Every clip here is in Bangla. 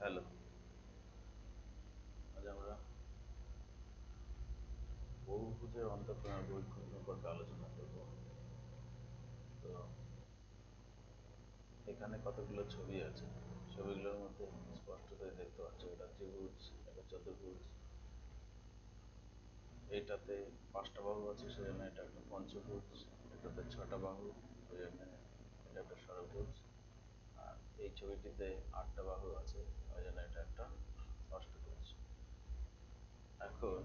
হ্যালো, আজ আমরা বহুভুজের অন্তঃকোণের বৈক্ষণ সম্পর্কে আলোচনা করব। তো এখানে কতগুলো ছবি আছে। ছবিগুলোর মধ্যে স্পষ্টতই দেখতে পাচ্ছ এটা ত্রিভুজ, এটা চতুর্ভুজ। এইটাতে 5টা বাহু আছে সেজন্য এটা একটা পঞ্চভুজ, এটাতে 6টা বাহু সেজন্য এটা একটা ষড়ভুজ, আর এই ছবিটিতে 8টা বাহু আছে ওই জন্য এটা একটা অষ্টভুজ। এখন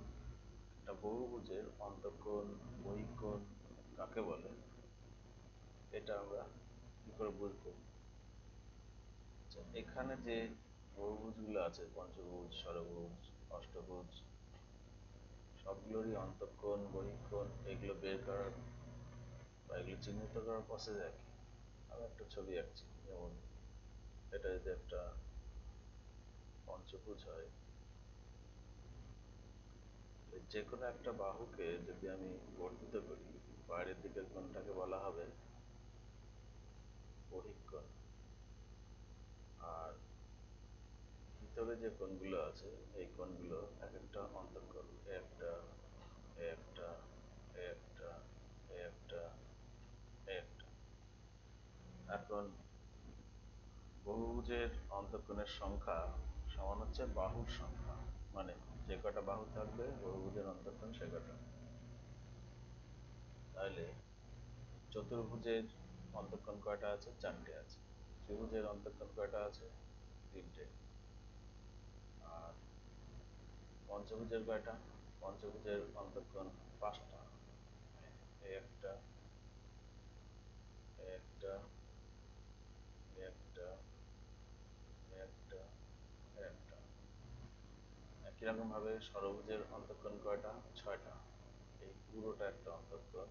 একটা বহুভুজের অন্তঃকোণ বহিঃকোণ কাকে বলে এটা আমরা কি করে বুঝবো? আচ্ছা, এখানে যে বহুভুজগুলো আছে পঞ্চভুজ, ষড়ভুজ, অষ্টভুজ, সবগুলোরই অন্তঃকোণ বহিঃকোণ এগুলো বের করার বা এগুলো চিহ্নিত করার প্রসেস একই। আমি একটা ছবি আঁকছি, যেমন এটা যদি একটা পঞ্চভুজ হয়, যে কোনো একটা বাহুকে যদি আমি বর্ধিত করি, বাইরের দিকের কোণটাকে বলা হবে বহিঃকোণ, আর ভিতরে যে কোণগুলো আছে এই কোণগুলো এক একটা অন্তঃকোণ। একটা, একটা, একটা, একটা, একটা। এখন বহুভুজের অন্তঃকোণের সংখ্যা সমান হচ্ছে বাহুর সংখ্যা, মানে যে কটা বাহু থাকবে বহুভুজের অন্তঃকোণ সে কটা। তাহলে চতুর্ভুজের অন্তঃকোণ কয়টা আছে? 4টে আছে। ত্রিভুজের অন্তঃকোণ কয়টা আছে? 3টে। আর পঞ্চভুজের কয়টা? পঞ্চভুজের অন্তঃকোণ 5টা। একটা, একটা, একটা, একটা, একটা। একই রকম ভাবে ষড়ভুজের অন্তঃকোণ কয়টা? 6টা। এই পুরোটা একটা অন্তঃকোণ,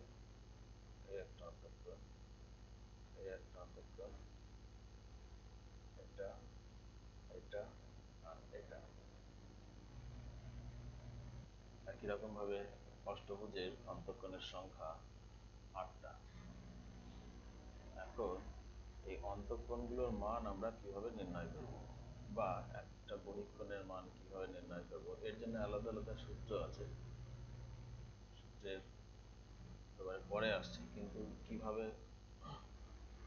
এই একটা অন্তঃকোণ, এই একটা অন্তঃকোণ, এটা, এটা, আর এটা। একই রকম ভাবে অষ্টভুজের অন্তঃকোণের সংখ্যা 8টা। এখন এই অন্তঃকোণগুলোর মান আমরা কিভাবে নির্ণয় করব, বা একটা বহিঃকোণের মান কিভাবে নির্ণয় করব, এর জন্য আলাদা আলাদা সূত্র আছে। সূত্রের এবারে পরে আসছি, কিন্তু কিভাবে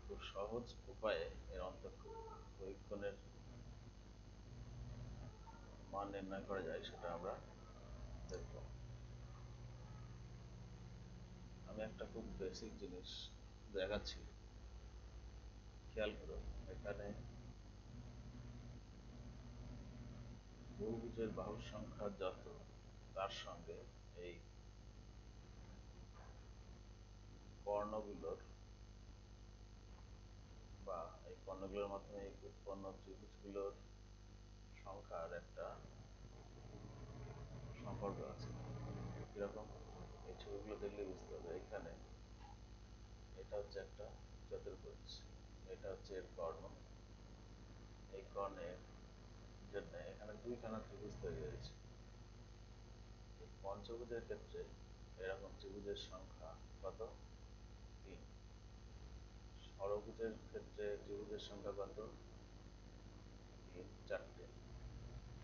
খুব সহজ উপায়ে এর বহিঃকোণের মান নির্ণয় করা যায় সেটা আমরা দেখব। আমি একটা খুব বেসিক জিনিস দেখাচ্ছি, খেয়াল করো। এখানে বহুভুজের বাহুর সংখ্যা যত, তার সঙ্গে এই কর্ণগুলোর বা এই কর্ণগুলোর মাধ্যমে উৎপন্ন ত্রিভুজগুলোর সংখ্যার একটা সম্পর্ক আছে। কিরকম? এই ছবিগুলো দেখলে বুঝতে হবে। এখানে এটা হচ্ছে একটা চতুর্ভুজ, এটা হচ্ছে এর কর্ণ। এই কর্ণের জন্য এখানে দুইখানা ত্রিভুজ তৈরি হয়েছে। এই পঞ্চভুজের ক্ষেত্রে এরকম ত্রিভুজের সংখ্যা কত? 3। ষড়ভুজের ক্ষেত্রে ত্রিভুজের সংখ্যা কত? 3, 4টে।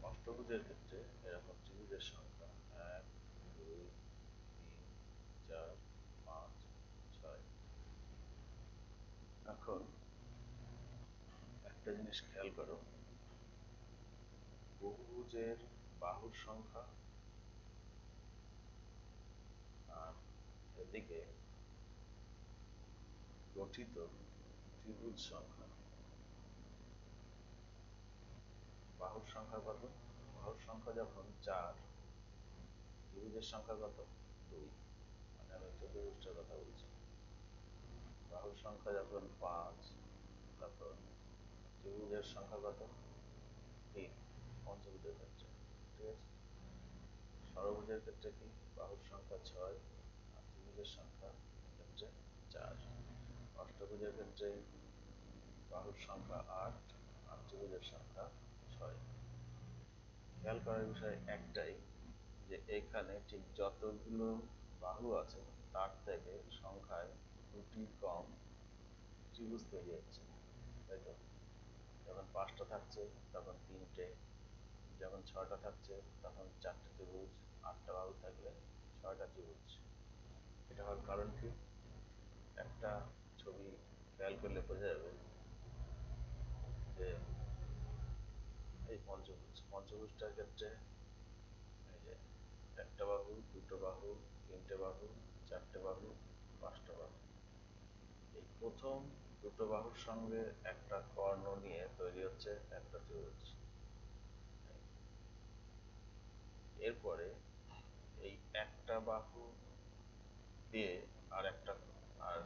অষ্টভুজের ক্ষেত্রে এরকম ত্রিভুজের সংখ্যা 1, 2, 3, 4, 5, 6। এখন একটা জিনিস খেয়াল করো, বহুভুজের বাহুর সংখ্যা আর এদিকে গঠিত ত্রিভুজ সংখ্যা। বাহুর সংখ্যা কত? বাহুর সংখ্যা যখন 4, ত্রিভুজের সংখ্যা কত? 2। মানে আমি চতুর্ভুজটার কথা বলছি। বাহুর সংখ্যা যখন 5, তখন ত্রিভুজের সংখ্যা কত? 3, পঞ্চভুজের ক্ষেত্রে। ঠিক আছে। ষড়ভুজের ক্ষেত্রে কি? বাহুর সংখ্যা 6 আর ত্রিভুজের সংখ্যা ক্ষেত্রে 4। অষ্টভুজের ক্ষেত্রে বাহুর সংখ্যা 8 আর ত্রিভুজের সংখ্যা 6। খেয়াল করার বিষয় একটাই, যে এখানে ঠিক যতগুলো বাহু আছে তার থেকে সংখ্যায় 2টি কম ত্রিভুজ তৈরি হচ্ছে, তাই তো? যখন 5টা থাকছে তখন 3টে, যখন 6টা থাকছে তখন 4টে ত্রিভুজ, 8টা বাহু থাকলে 6টা ত্রিভুজ। এটা হওয়ার কারণ কি? একটা ছবি খেয়াল করলে বোঝা যাবে যে এই পঞ্চভুজটার ক্ষেত্রে এই যে একটা বাহু, দুটো বাহু, 3টে বাহু, 4টে বাহু, 5টা বাহু। এই প্রথম দুটো বাহুর সঙ্গে একটা কর্ণ নিয়ে তৈরি হচ্ছে একটা ত্রিভুজ। এরপরে এই একটা বাহু দিয়ে আর একটা, আর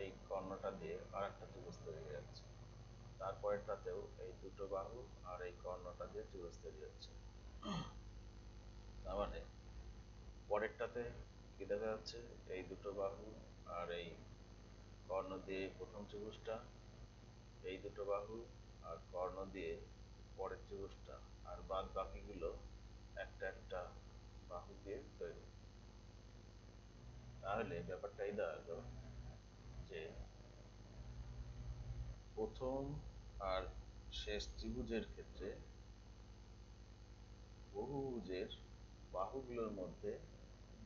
এই কর্ণটা দিয়ে আর একটা ত্রিভুজ তৈরি হয়ে যাচ্ছে। তারপরেরটাতেও এই দুটো বাহু আর এই কর্ণটা দিয়ে ত্রিভুজ তৈরি হচ্ছে। তার মানে পরেরটাতে কি দেখা যাচ্ছে? এই দুটো বাহু আর এই কর্ণ দিয়ে প্রথম ত্রিভুজটা, এই দুটো বাহু আর কর্ণ দিয়ে পরের ত্রিভুজটা, আর বাদ বাকিগুলো একটা একটা বাহু দিয়ে তৈরি। তাহলে ব্যাপারটা এই দাঁড়ালো যে প্রথম আর শেষ ত্রিভুজের ক্ষেত্রে বহুভুজের বাহুগুলোর মধ্যে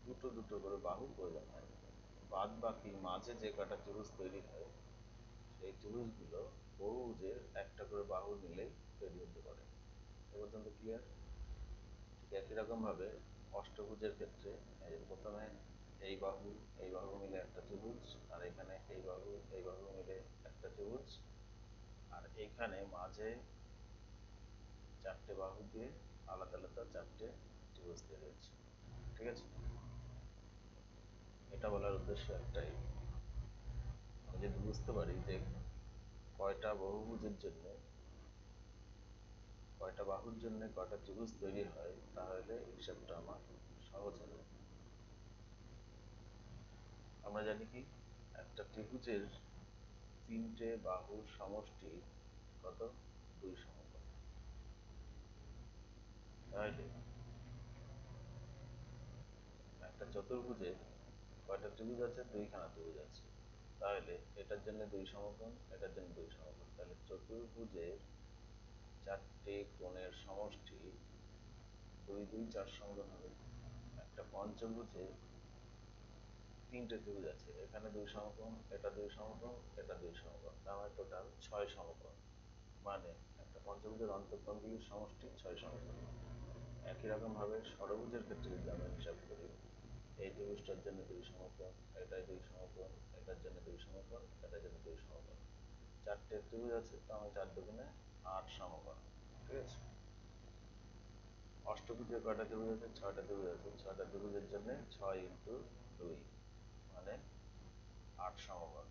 দুটো দুটো করে বাহুর প্রয়োজন হয়। বাদ বাকি মাঝে যে কটা ত্রিভুজ তৈরি হয় সেই ত্রিভুজগুলো বহুভুজের একটা করে বাহু নিলেই তৈরি হতে পারে। এ পর্যন্ত ক্লিয়ার? ঠিক একই রকম ভাবে অষ্টভুজের ক্ষেত্রে প্রথমে এই বাহু মিলে একটা ত্রিভুজ, আর এখানে এই বাহু মিলে একটা ত্রিভুজ, আর এইখানে মাঝে 4টে বাহু দিয়ে আলাদা আলাদা 4টে ত্রিভুজ তৈরি হচ্ছে। ঠিক আছে? এটা বলার উদ্দেশ্য একটাই, আমি যদি বুঝতে পারি যে কয়টা বহুভুজের জন্য, কয়টা বাহুর জন্য কয়টা ত্রিভুজ তৈরি হয়, তাহলে হিসাবটা আমার সহজ হবে। আমরা জানি কি একটা ত্রিভুজের 3টে বাহুর সমষ্টি কত? 2 সমকোণ। তাহলে একটা চতুর্ভুজের কয়টা ত্রিভুজ আছে? 2খানা ত্রিভুজ আছে। তাহলে এটার জন্য 2 সমকোণ, এটার জন্য 2 সমকোণ। তাহলে চতুর্ভুজের 4টে কোণের সমষ্টি 2 2 4 সমকোণ হবে। একটা পঞ্চভুজে 3টে ত্রিভুজ আছে, এখানে 2 সমকোণ, এটা 2 সমকোণ, এটা 2 সমকোণ, তার মানে টোটাল 6 সমকোণ। মানে একটা পঞ্চভুজের অন্তঃকোণগুলির সমষ্টি 6 সমকোণ। একই রকম ভাবে ষড়ভুজের ক্ষেত্রে যদি আমরা হিসাব করি, এই ত্রিভুজটার জন্য 2 সমকোণ, এটাই 2 সমকোণ, এটার জন্য 2 সমকোণ, এটার জন্য 2 সমকোণ। 4টে ত্রিভুজ আছে, তো আমি 4 দুগুণে 8 সমকোণ। ঠিক আছে? অষ্টভুজে কয়টা ত্রিভুজ আছে? 6টা ত্রিভুজ আছে। 6টা ত্রিভুজের জন্য 6 ইন্টু 2 মানে 8 সমকোণ,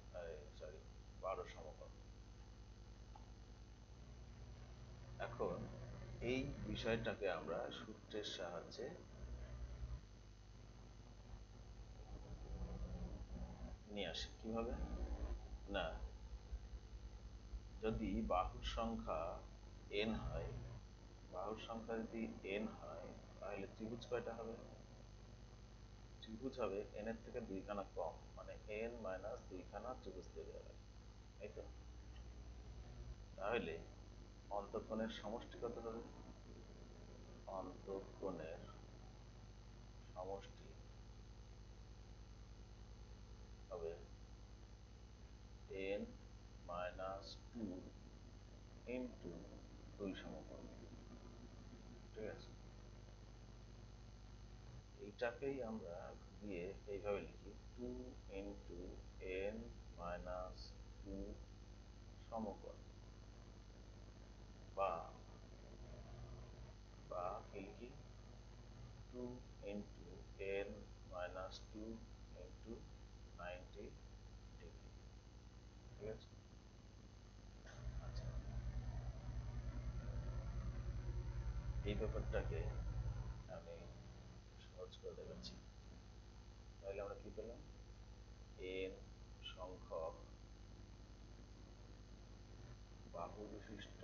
সরি 12 সমকোণ। এখন এই বিষয়টাকে আমরা সূত্রের সাহায্যে নিয়ে আসি। কিভাবে? না, যদি বাহুর সংখ্যা n হয়, বাহুর সংখ্যা যদি n হয়, তাহলে ত্রিভুজ কয়টা হবে? ত্রিভুজ হবে n এর থেকে 2খানা কম, মানে n মাইনাস 2খানা ত্রিভুজ তৈরি হবে। তাই তো? তাহলে অন্তঃকোণের সমষ্টি কত হবে? অন্তঃকোণের সমষ্টি হবে n মাইনাস 2 ইন্টু 2 সমকোণ। ঠিক আছে? এইটাকেই আমরা দিয়ে এইভাবে লিখি 2 ইন্টু n মাইনাস 2 সমকোণ, বা বা কি লিখি 2 into n minus 2 into 90 degree. ঠিক আছে? আচ্ছা, এই ব্যাপারটাকে আমি সহজ করে দেখাচ্ছি। তাহলে আমরা কি পেলাম? n সংখ্যক বাহু বিশিষ্ট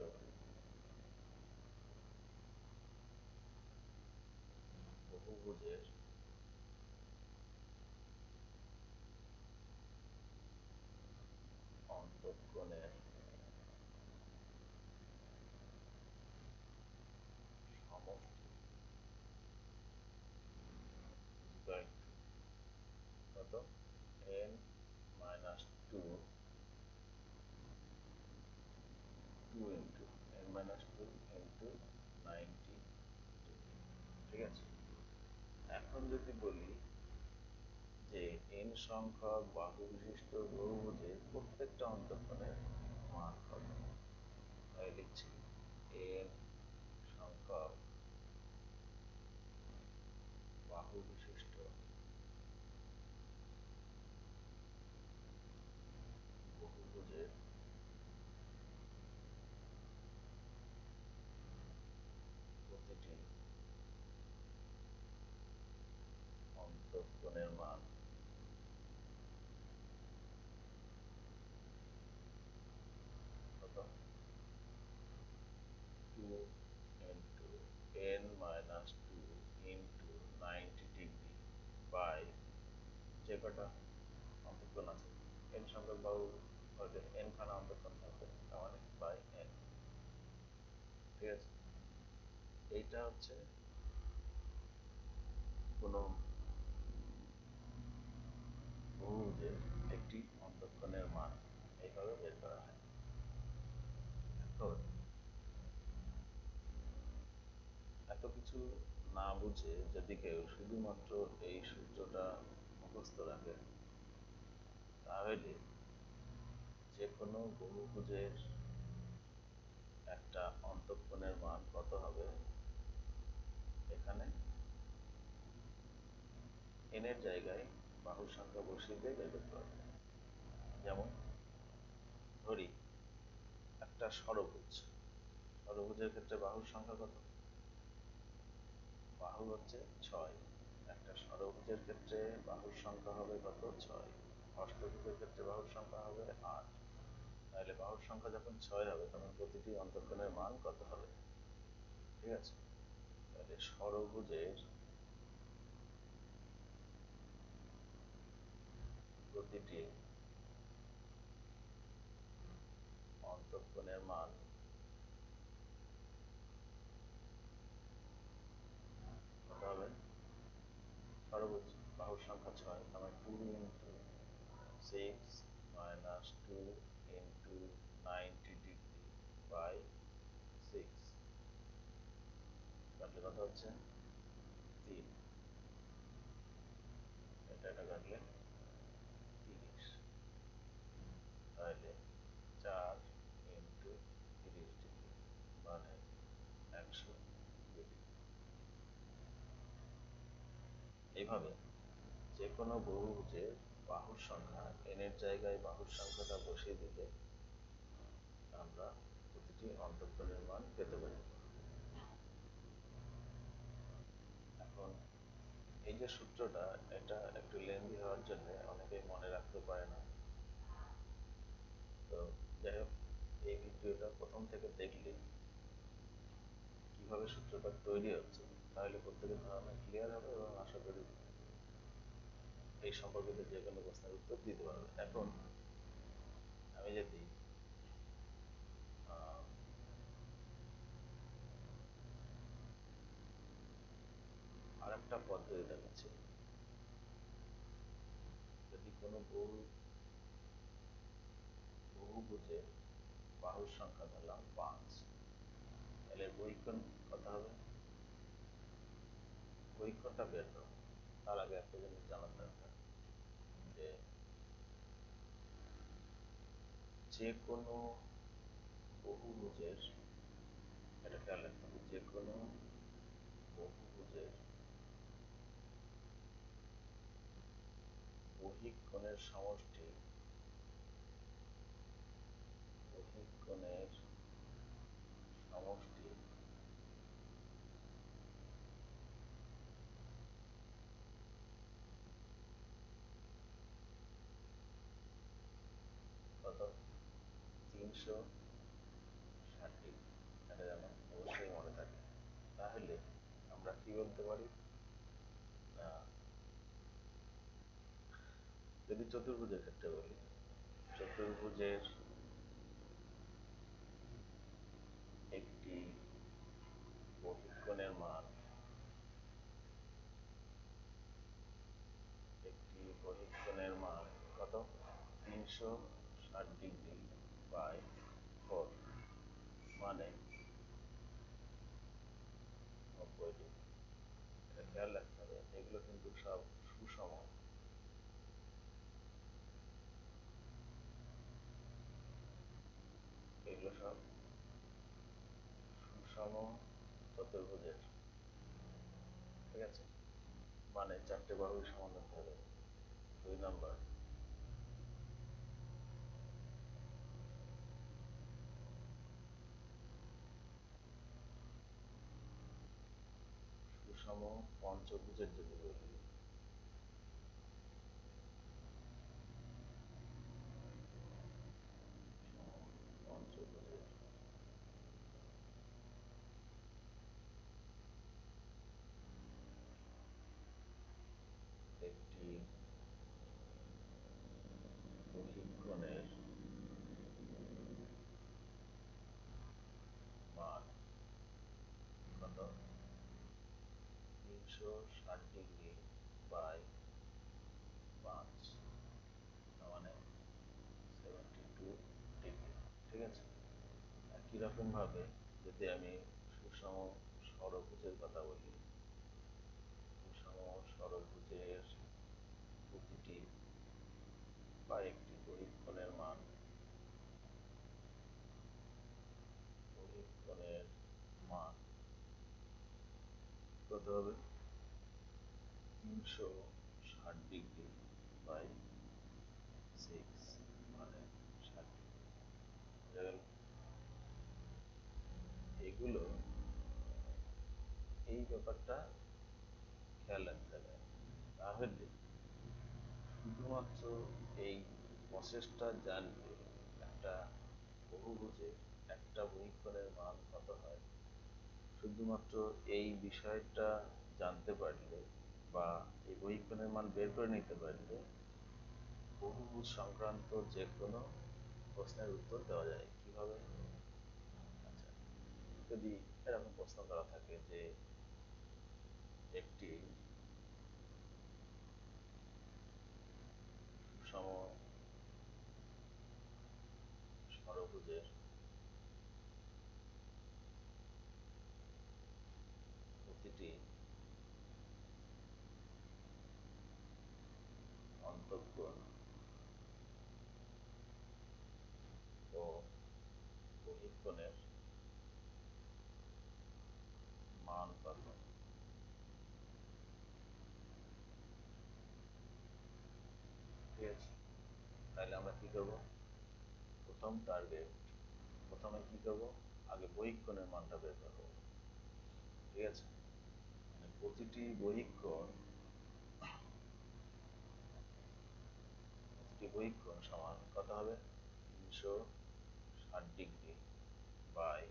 বহুভুজের অন্তঃকোণের two into n minus two into 90 degree. ঠিক আছে, এখন যদি বলি যে n সংখ্যক বাহু বিশিষ্ট বহুভুজের প্রত্যেকটা অন্তঃকোণের মান কত, তাই লিখছি n সংখ্যক বাহু বিশিষ্ট বহুভুজের প্রতিটি অন্তঃকোণের মান কত, 2 into n minus two into 90 degree by যে কটা অন্তঃকোণ আছে n সংখ্যক বাহু হলে n খানা অন্তঃকোণ থাকবে, তার মানে বাই n। ঠিক আছে, এইটা হচ্ছে কোনো বহুভুজের একটি অন্তঃকোণের মান এইভাবে বের করা হয়। এখন এত কিছু না বুঝে যদি কেউ শুধুমাত্র এই সূত্রটা মুখস্থ রাখে, তাহলে যে কোনো বহুভুজের একটা অন্তঃকোণের মান কত হবে এখানে n এর জায়গায় বাহুর সংখ্যা বসিয়ে দিয়ে বের করতে পারবে। যেমন ধরি একটা ষড়ভুজ, ষড়ভুজের ক্ষেত্রে বাহুর সংখ্যা কত, বাহু হচ্ছে 6, একটা ষড়ভুজের ক্ষেত্রে বাহুর সংখ্যা হবে কত, 6। অষ্টভুজের ক্ষেত্রে বাহুর সংখ্যা হবে 8। তাহলে বাহুর সংখ্যা যখন 6 হবে তখন প্রতিটি অন্তঃকোণের মান কত হবে। ঠিক আছে, তাহলে ষড়ভুজের প্রতিটি অন্তঃকোণের মান কত হবে, ষড়ভুজ বাহুর সংখ্যা 6, তাহলে 2 into 6 minus 2 into 90 degree by 6, কাটলে কত হচ্ছে 3, এটা কাটলে 30, তাহলে 4 ইন্টু 30 ডিগ্রি মানে 102 ডিগ্রি। এইভাবে যে কোনো বহুভুজের বাহুর সংখ্যা n এর জায়গায় বাহুর সংখ্যাটা বসিয়ে দিলে আমরা প্রতিটি অন্তঃকোণের মান পেতে পারি। এখন এই যে সূত্রটা, এটা একটু লেন্দি হওয়ার জন্য অনেকেই মনে রাখতে পারে না। তো যাই হোক, এই ভিডিওটা প্রথম থেকে দেখলে কিভাবে সূত্রটা তৈরি হচ্ছে তাহলে প্রত্যেকের ধারণা ক্লিয়ার হবে এবং আশা করি এই সম্পর্কিত যে কোনো প্রশ্নের উত্তর দিতে পারবে। এখন আমি যদি আর একটা পদ্ধতি দেখাচ্ছি, যদি কোনো বহুভুজের বাহুর সংখ্যা ধরলাম 5, তাহলে বহিঃকোণ কত হবে, বহিঃকোণটা বের করো। তার আগে একটা জিনিস জানার দরকার যে যে কোনো বহুভুজের, এটা খেয়াল রাখতে হবে, যে কোনো বহুভুজের বহিঃকোণের সমষ্টি, বহিঃকোণের সমষ্টি কত, 360 ডিগ্রি। এটা যেন অবশ্যই মনে থাকে। তাহলে আমরা কি বলতে পারি না, যদি চতুর্ভুজের ক্ষেত্রে বলি, চতুর্ভুজের একটি বহিঃকোণের মান, একটি বহিঃকোণের মান কত, 360 ডিগ্রি বাই 4 মানে 90 ডিগ্রি। এটা খেয়াল রাখতে হবে, এগুলো কিন্তু সব সুষম। এগুলো সব সুষম চতুর্ভুজের, ঠিক আছে? মানে চারটে বাহু সমান হতে হবে। 2 নম্বর, সুষম পঞ্চভুজের যদি বলি, পঞ্চভুজের একটি বহিঃকোণের মান কত? 360 ডিগ্রি বাই 5, তার মানে 72 ডিগ্রি, ঠিক আছে? একই রকম ভাবে যদি আমি সুষম ষড়ভুজের কথা বলি, সুষম ষড়ভুজের প্রতিটি বা একটি বহিঃকোণের মান, বহিঃকোণের মান কত হবে? 360 ডিগ্রি বাই 6 মানে 60 ডিগ্রি। বোঝা গেল? এগুলো, এই ব্যাপারটা খেয়াল রাখতে হবে। তাহলে শুধুমাত্র এই প্রসেসটা জানলে একটা বহুভুজে একটা বহিঃকোণের মান কত হয়, শুধুমাত্র এই বিষয়টা জানতে পারলে বা এই বহিঃকোণের মান বের করে নিতে পারলে বহুভুজ সংক্রান্ত যে কোনো প্রশ্নের উত্তর দেওয়া যায়। কিভাবে? আচ্ছা, যদি এরকম প্রশ্ন করা থাকে যে একটি সুষম ষড়ভুজের প্রতিটি অন্তঃকোণ ও বহিঃকোণের মান কত? ঠিক আছে, তাহলে আমরা কি করব? প্রথম টার্গেট, প্রথমে কি করব? আগে বহিঃকোণের মানটা বের করব, ঠিক আছে? মানে প্রতিটি বহিঃকোণ, প্রতিটি বহিঃকোণ সমান কত হবে? 360 ডিগ্রি বাই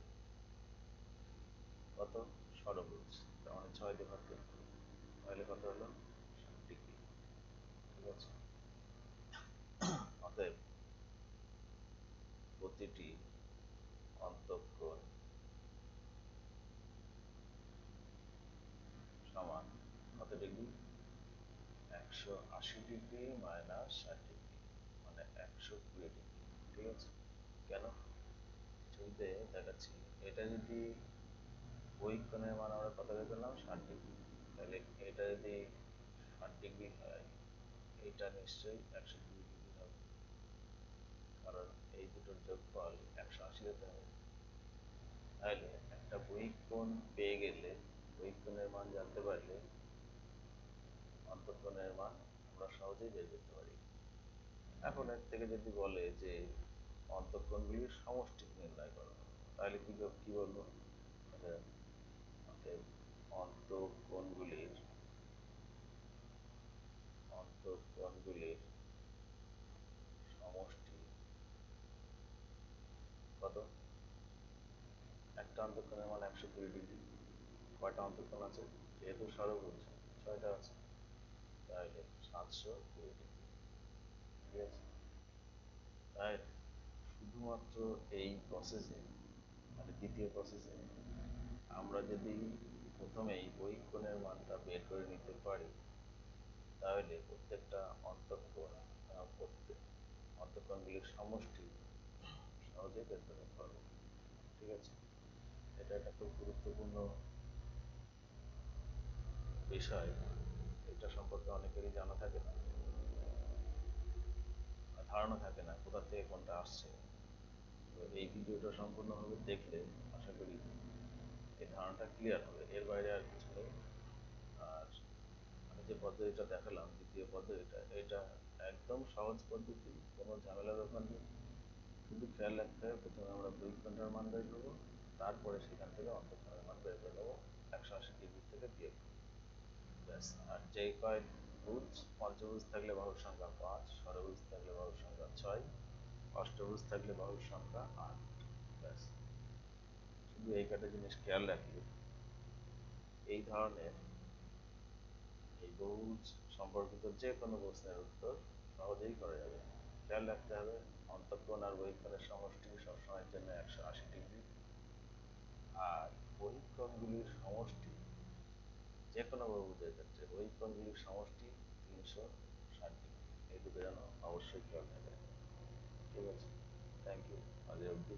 কত? ষড়ভুজ, তার মানে 6 দিয়ে ভাগ করতে হবে, তাহলে কত হলো? 60 ডিগ্রি, ঠিক আছে? অতএব প্রতিটি অন্তঃকোণ সমান কত ডিগ্রি? 180 ডিগ্রি মাইনাস 60 ডিগ্রি মানে 120 ডিগ্রি, ঠিক আছে? কেন? ছবিতে দেখাচ্ছি, এটা যদি বহিঃকোণের মান আমরা কত বের করলাম? 60 ডিগ্রি, তাহলে এটা যদি 60 ডিগ্রি হয়, এইটা নিশ্চয়ই 120 ডিগ্রি হবে, কারণ এই দুটোর যোগফল 180 হতে হবে। তাহলে একটা বহিঃকোণ পেয়ে গেলে, বহিঃকোণের মান জানতে পারলে অন্তঃকোণের মান আমরা সহজেই বের করতে পারি। এখন এর থেকে যদি বলে যে অন্তঃকোণগুলির সমষ্টি নির্ণয় করো, তাহলে কি বলবো? অতএব অন্তঃকোণগুলির অন্তঃকোণগুলির সমষ্টি কত? একটা অন্তঃকোণের মান 120 ডিগ্রি, কয়টা অন্তঃকোণ আছে? যেহেতু ষড়ভুজ 6টা আছে, তাহলে 720 ডিগ্রি, ঠিক আছে? তাই শুধুমাত্র এই প্রসেসে, মানে দ্বিতীয় প্রসেসে আমরা যদি প্রথমেই বহিঃকোণের মানটা বের করে নিতে পারি, তাহলে প্রত্যেকটা অন্তঃকোণ, প্রত্যেক অন্তঃকোণগুলির সমষ্টি সহজেই বের করতে পারবো। ঠিক আছে, এটা একটা খুব গুরুত্বপূর্ণ বিষয়। এটা সম্পর্কে অনেকেরই জানা থাকে না, ধারণা থাকে না কোথা থেকে কোনটা আসছে। তো এই ভিডিওটা সম্পূর্ণভাবে দেখলে আশা করি এই ধারণাটা ক্লিয়ার হবে। এর বাইরে আর কিছু নেই। আর আমি যে পদ্ধতিটা দেখালাম, দ্বিতীয় পদ্ধতিটা, এটা একদম সহজ পদ্ধতি, কোনো ঝামেলার ব্যাপার নেই। শুধু খেয়াল রাখতে হবে প্রথমে আমরা বহিঃকণ্ঠার মান বের করবো, তারপরে সেখান থেকে অন্তঃকোণের মান বের করে নেবো 180 ডিগ্রি থেকে বিয়োগ করে। ব্যাস। আর যে কয় ভুজ, পঞ্চভুজ থাকলে বাহুর সংখ্যা 5, ষড়ভুজ থাকলে বাহুর সংখ্যা 6, অষ্টভুজ থাকলে বাহুর সংখ্যা 8। ব্যাস। শুধু এই কটা জিনিস খেয়াল রাখলে এই ধরনের এই বহুভুজ সম্পর্কিত যে কোনো প্রশ্নের উত্তর সহজেই করা যাবে। খেয়াল রাখতে হবে অন্তঃকোণ আর বহিঃকোণের সমষ্টি সবসময়ের জন্য 180 ডিগ্রি, আর বহিঃকোণগুলির সমষ্টি যে কোনো বহুভুজের ক্ষেত্রে বহিঃকোণগুলির সমষ্টি 360 ডিগ্রি। এই দুটো যেন অবশ্যই খেয়াল থাকে। ঠিক আছে, থ্যাংক ইউ, আজ অবধি।